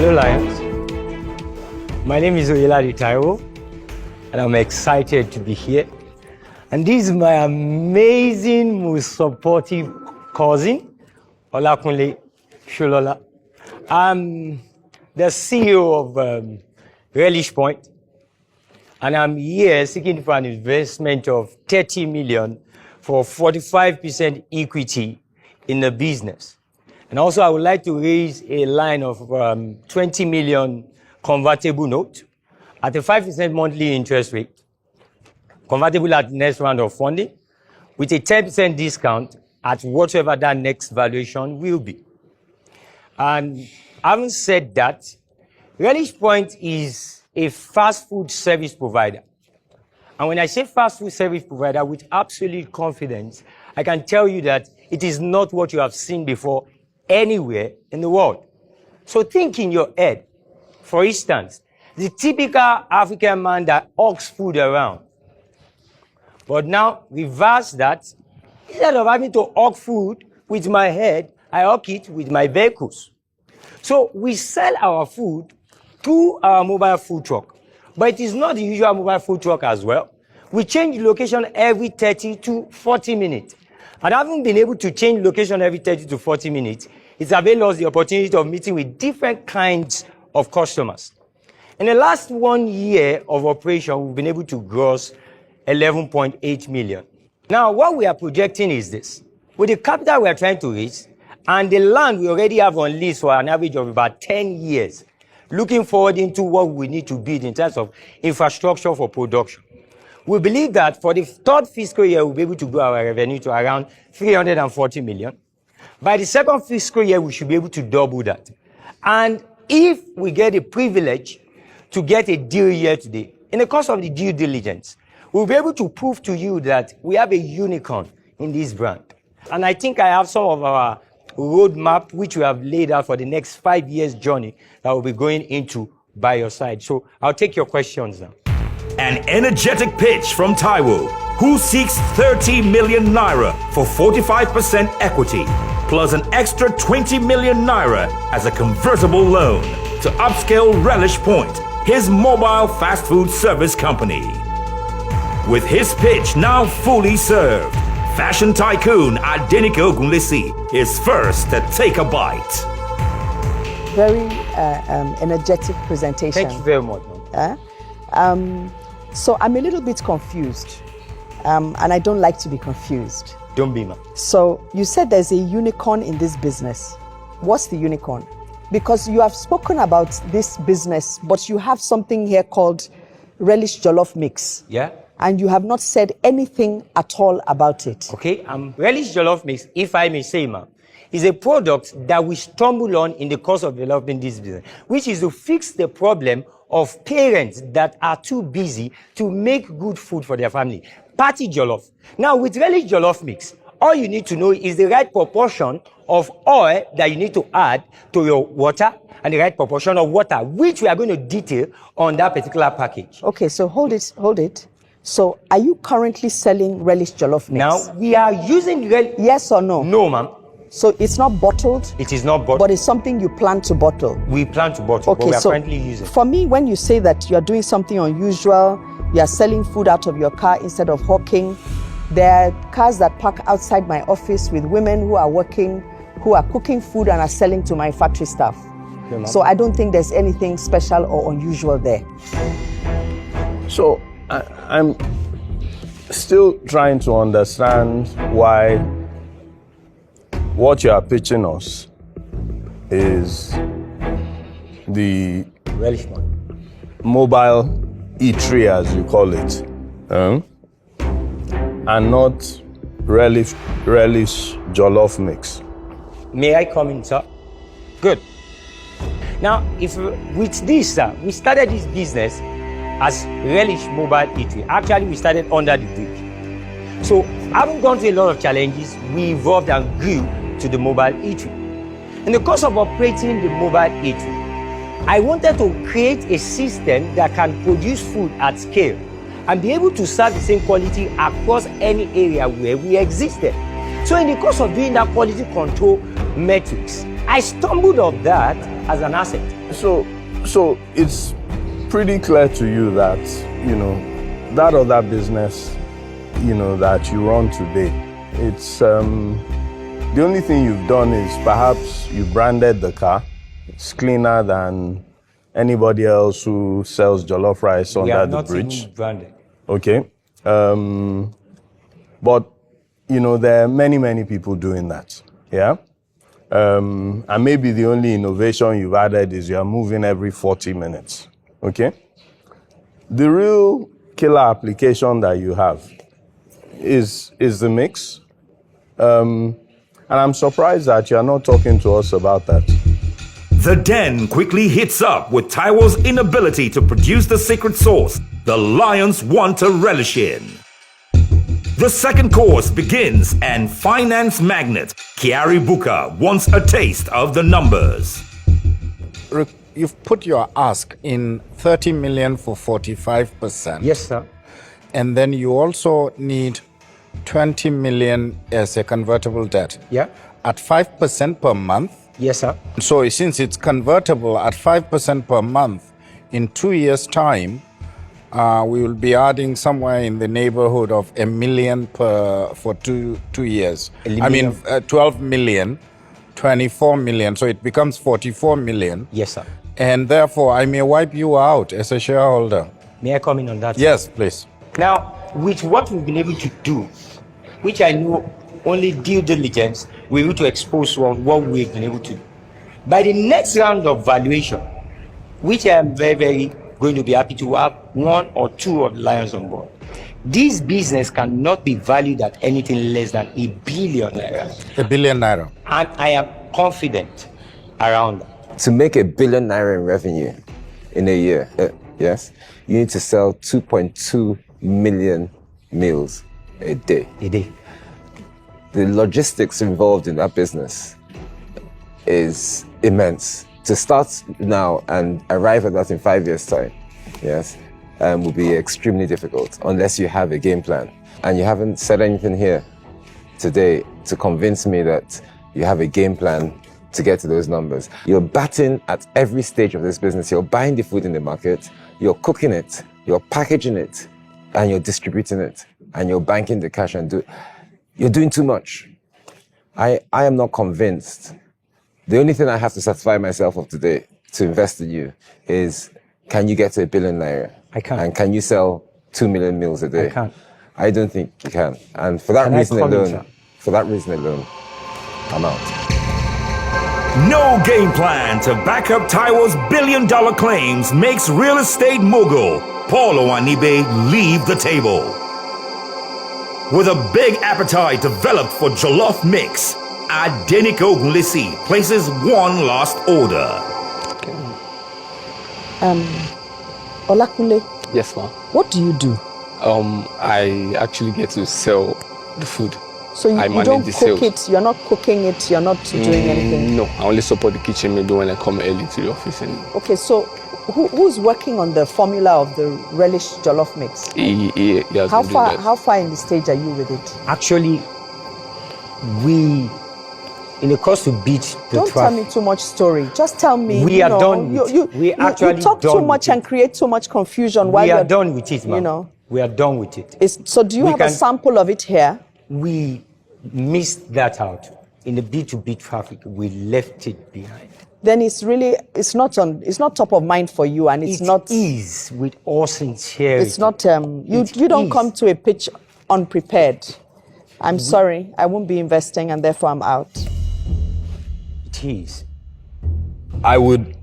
Hello, Lions. My name is Oyelade Taiwo, and I'm excited to be here. And this is my amazing, most supportive cousin, Olakunle Sholola. I'm the CEO of Relish Point, and I'm here seeking for an investment of 30 million for 45% equity in the business. And also, I would like to raise a line of 20 million convertible note at a 5% monthly interest rate, convertible at the next round of funding, with a 10% discount at whatever that next valuation will be. And having said that, Relish Point is a fast food service provider. And when I say fast food service provider, with absolute confidence, I can tell you that it is not what you have seen before anywhere in the world. So think in your head, for instance, the typical African man that hawks food around. But now, reverse that. Instead of having to hawk food with my head, I hawk it with my vehicles. So we sell our food through our mobile food truck. But it is not the usual mobile food truck as well. We change location every 30 to 40 minutes. And having been able to change location every 30 to 40 minutes, it's availed us the opportunity of meeting with different kinds of customers. In the last 1 year of operation, we've been able to gross 11.8 million. Now, what we are projecting is this. With the capital we are trying to raise, and the land we already have on lease for an average of about 10 years, looking forward into what we need to build in terms of infrastructure for production. We believe that for the third fiscal year, we'll be able to grow our revenue to around 340 million. By the second fiscal year, we should be able to double that. And if we get the privilege to get a deal here today, in the course of the due diligence, we'll be able to prove to you that we have a unicorn in this brand. And I think I have some of our roadmap, which we have laid out for the next 5 years journey that we'll be going into by your side. So I'll take your questions now. An energetic pitch from Taiwo, who seeks 30 million naira for 45% equity, plus an extra 20 million naira as a convertible loan to upscale Relish Point, his mobile fast food service company. With his pitch now fully served, fashion tycoon Adenike Ogunlesi is first to take a bite. Very energetic presentation. Thank you very much. So I'm a little bit confused, and I don't like to be confused. Don't be, man. So you said there's a unicorn in this business. What's the unicorn? Because you have spoken about this business, but you have something here called Relish Jollof Mix. Yeah? And you have not said anything at all about it. Okay, Relish Jollof Mix, if I may say, ma'am, is a product that we stumble on in the course of developing this business, which is to fix the problem of parents that are too busy to make good food for their family. Party jollof. Now, with Relish Jollof Mix, all you need to know is the right proportion of oil that you need to add to your water and the right proportion of water, which we are going to detail on that particular package. Okay, so hold it. So, are you currently selling Relish Jollof Mix? Now, we are using Yes or no? No, ma'am. So, it's not bottled? It is not bottled. But it's something you plan to bottle? We plan to bottle, but we are currently using. For me, when you say that you are doing something unusual, you are selling food out of your car instead of hawking, there are cars that park outside my office with women who are working, who are cooking food and are selling to my factory staff. Okay, so I don't think there's anything special or unusual there. So I'm still trying to understand why what you are pitching us is the Relish Point. mobile eatery, as you call it, and not Relish Jollof Mix. May I come in, sir? Good. Now, with this, we started this business as Relish Mobile Eatery. Actually, we started under the bridge. So, having gone through a lot of challenges, we evolved and grew to the mobile eatery. In the course of operating the mobile eatery, I wanted to create a system that can produce food at scale and be able to serve the same quality across any area where we existed. So in the course of doing that quality control metrics, I stumbled on that as an asset. So it's pretty clear to you that, that other business, that you run today, it's the only thing you've done is perhaps you branded the car. It's cleaner than anybody else who sells jollof rice under the bridge. Even branded. Okay. But, there are many people doing that. Yeah. And maybe the only innovation you've added is you're moving every 40 minutes. Okay. The real killer application that you have is the mix. And I'm surprised that you're not talking to us about that. The Den quickly hits up with Taiwo's inability to produce the secret sauce the lions want to relish in. The second course begins, and finance magnate Kiari Buka wants a taste of the numbers. You've put your ask in 30 million for 45%. Yes, sir. And then you also need 20 million as a convertible debt. Yeah. At 5% per month. Yes, sir. So since it's convertible at 5% per month, in 2 years' time, we will be adding somewhere in the neighborhood of $1 million for two years. 12 million, 24 million. So it becomes 44 million. Yes, sir. And therefore, I may wipe you out as a shareholder. May I come in on that? Yes, please. Now, with what we've been able to do, which I know only due diligence, we're able to expose what we've been able to do. By the next round of valuation, which I am very going to be happy to have 1 or 2 of the lions on board, this business cannot be valued at anything less than $1 billion. $1 billion. And I am confident around that. To make $1 billion in revenue in a year, yes, you need to sell 2.2 million meals a day. A day. The logistics involved in that business is immense. To start now and arrive at that in 5 years' time, yes, will be extremely difficult unless you have a game plan. And you haven't said anything here today to convince me that you have a game plan to get to those numbers. You're batting at every stage of this business. You're buying the food in the market, you're cooking it, you're packaging it, and you're distributing it, and you're banking the cash and you're doing too much. I am not convinced. The only thing I have to satisfy myself of today to invest in you is, can you get to $1 billion naira? I can't. And can you sell 2 million meals a day? I can't. I don't think you can. And for that Can I reason comment, alone, sir? I'm out. No game plan to back up Taiwo's $1 billion claims makes real estate mogul Paul Owanibe leave the table. With a big appetite developed for jollof mix, Adenike Ogunlesi places one last order. Olakunle, Yes, ma'am. what do you do? I actually get to sell the food. So I you manage don't the cook sales. it, you're not cooking it, you're not doing anything? No, I only support the kitchen maybe when I come early to the office. And Okay, so who's working on the formula of the relish jollof mix? he has How been doing far that. how far in the stage are you with it? Actually, we, in the course to beat the Don't tell me too much story. Just tell me. We are done with it. We actually you talk too done much with and it. create too much confusion while We are you're done with it, ma'am. You know. We are done with it. So do you We have a can- sample of it here? We missed that out. In the bid to beat traffic, we left it behind. Then it's not top of mind for you, and it's It not is with all sincerity. it's not you It don't is. come to a pitch unprepared. I'm sorry, I won't be investing, and therefore I'm out. It is. I would